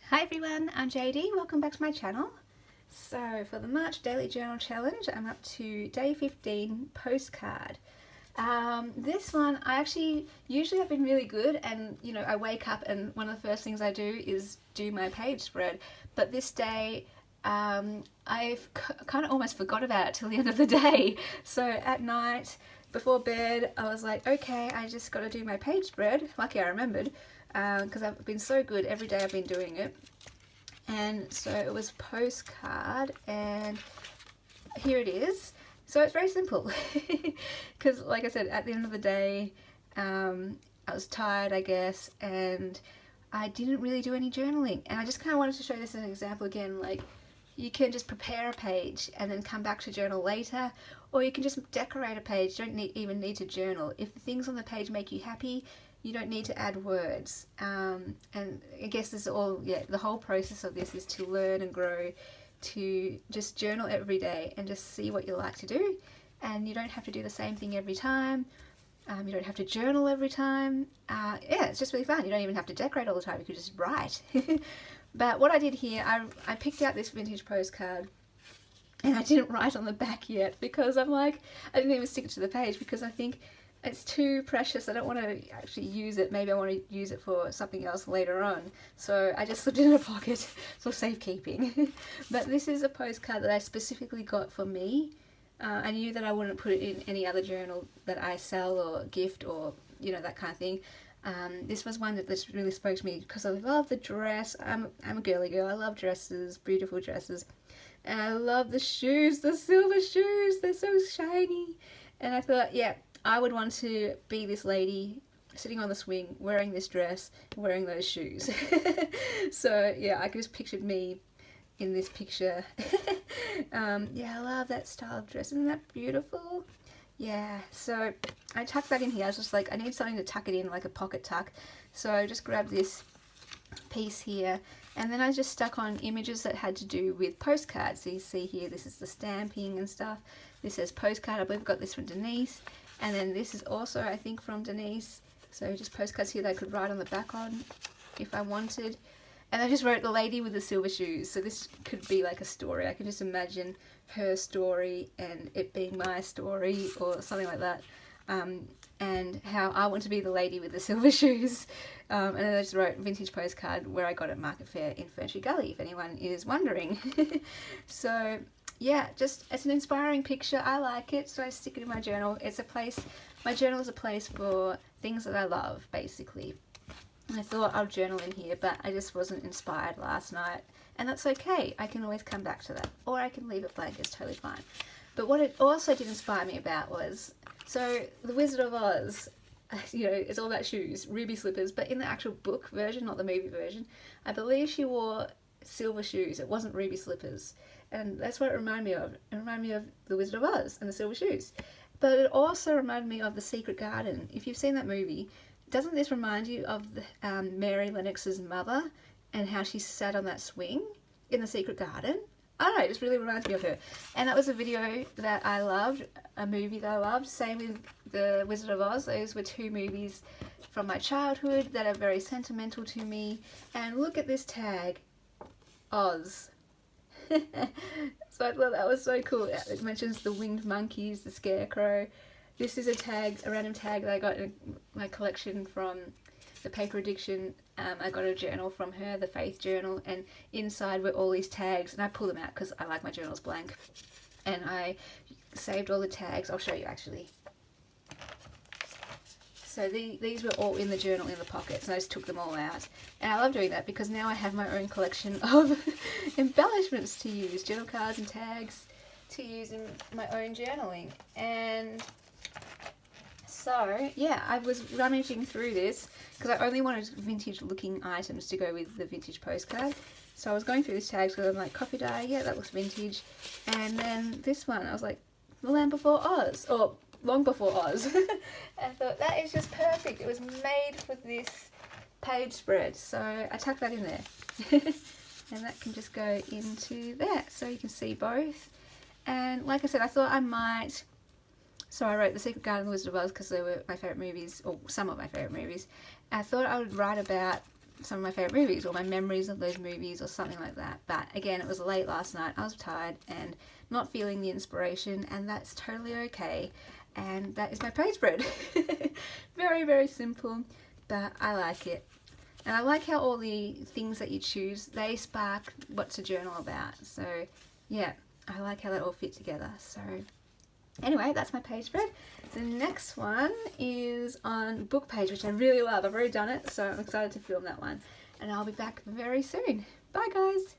Hi everyone, I'm JD. Welcome back to my channel. So for the March Daily Journal Challenge, I'm up to day 15, postcard. This one, usually I've been really good and I wake up and one of the first things I do is do my page spread. But this day, I've kind of almost forgot about it till the end of the day. So at night, before bed, I was like, okay, I just got to do my page spread. Lucky I remembered. Because I've been so good every day I've been doing it. And so it was postcard, and here it is. So it's very simple because like I said, at the end of the day I was tired, I guess, and I didn't really do any journaling, and I just kind of wanted to show this as an example again. Like, you can just prepare a page and then come back to journal later, or you can just decorate a page. You don't even need to journal. If the things on the page make you happy, you don't need to add words. And I guess this is all, the whole process of this is to learn and grow, to just journal every day and just see what you like to do. And you don't have to do the same thing every time. You don't have to journal every time. It's just really fun. You don't even have to decorate all the time. You can just write. But what I did here, I picked out this vintage postcard, and I didn't write on the back yet because I'm like, I didn't even stick it to the page because I think it's too precious. I don't want to actually use it. Maybe I want to use it for something else later on. So I just slipped it in a pocket for safekeeping. But this is a postcard that I specifically got for me. I knew that I wouldn't put it in any other journal that I sell or gift or, that kind of thing. This was one that just really spoke to me because I love the dress. I'm a girly girl. I love dresses, beautiful dresses. And I love the shoes, the silver shoes. They're so shiny. And I thought, yeah, I would want to be this lady sitting on the swing, wearing this dress, wearing those shoes. So yeah, I just pictured me in this picture. Yeah, I love that style of dress. Isn't that beautiful? Yeah, so I tucked that in here. I was just like, I need something to tuck it in, like a pocket tuck. So I just grabbed this piece here, and then I just stuck on images that had to do with postcards. So you see here, this is the stamping and stuff. This says postcard. I believe I got this from Denise. And then this is also, I think, from Denise. So just postcards here that I could write on the back on if I wanted. And I just wrote the lady with the silver shoes. So this could be like a story. I can just imagine her story and it being my story or something like that. And how I want to be the lady with the silver shoes. And then I just wrote vintage postcard where I got it at Market Fair in Ferntree Gully, if anyone is wondering. So yeah, just it's an inspiring picture. I like it, so I stick it in my journal. It's a place, my journal is a place for things that I love, basically. And I thought I'll journal in here, but I just wasn't inspired last night. And that's okay. I can always come back to that. Or I can leave it blank. It's totally fine. But what it also did inspire me about was, so The Wizard of Oz, it's all about shoes, ruby slippers, but in the actual book version, not the movie version, I believe she wore silver shoes. It wasn't ruby slippers. And that's what it reminded me of. It reminded me of The Wizard of Oz and the silver shoes. But it also reminded me of The Secret Garden. If you've seen that movie, doesn't this remind you of Mary Lennox's mother and how she sat on that swing in The Secret Garden? I don't know, it just really reminds me of her. And that was a video that I loved, a movie that I loved. Same with The Wizard of Oz. Those were two movies from my childhood that are very sentimental to me. And look at this tag, Oz. So I thought that was so cool. It mentions the winged monkeys, the scarecrow. This is a random tag that I got in my collection from the Paper Addiction. I got a journal from her, the Faith Journal, and inside were all these tags, and I pull them out because I like my journals blank. And I saved all the tags. I'll show you actually. So these were all in the journal in the pockets, and I just took them all out. And I love doing that because now I have my own collection of embellishments to use, journal cards and tags to use in my own journaling. And so, yeah, I was rummaging through this because I only wanted vintage looking items to go with the vintage postcard. So I was going through these tags because I'm like, coffee dye, yeah, that looks vintage. And then this one, I was like, The Land Before Oz, or Long Before Oz. I thought that is just perfect. It was made for this page spread, so I tucked that in there. And that can just go into there, so you can see both. And like I said, I thought I might, so I wrote The Secret Garden and The Wizard of Oz because they were my favourite movies, or some of my favourite movies. I thought I would write about some of my favourite movies or my memories of those movies or something like that. But again, it was late last night, I was tired and not feeling the inspiration, and that's totally okay. And that is my page spread. Very, very simple, but I like it. And I like how all the things that you choose, they spark what to journal about. So yeah, I like how they all fit together. So anyway, that's my page spread. The next one is on book page, which I really love. I've already done it, so I'm excited to film that one. And I'll be back very soon. Bye guys.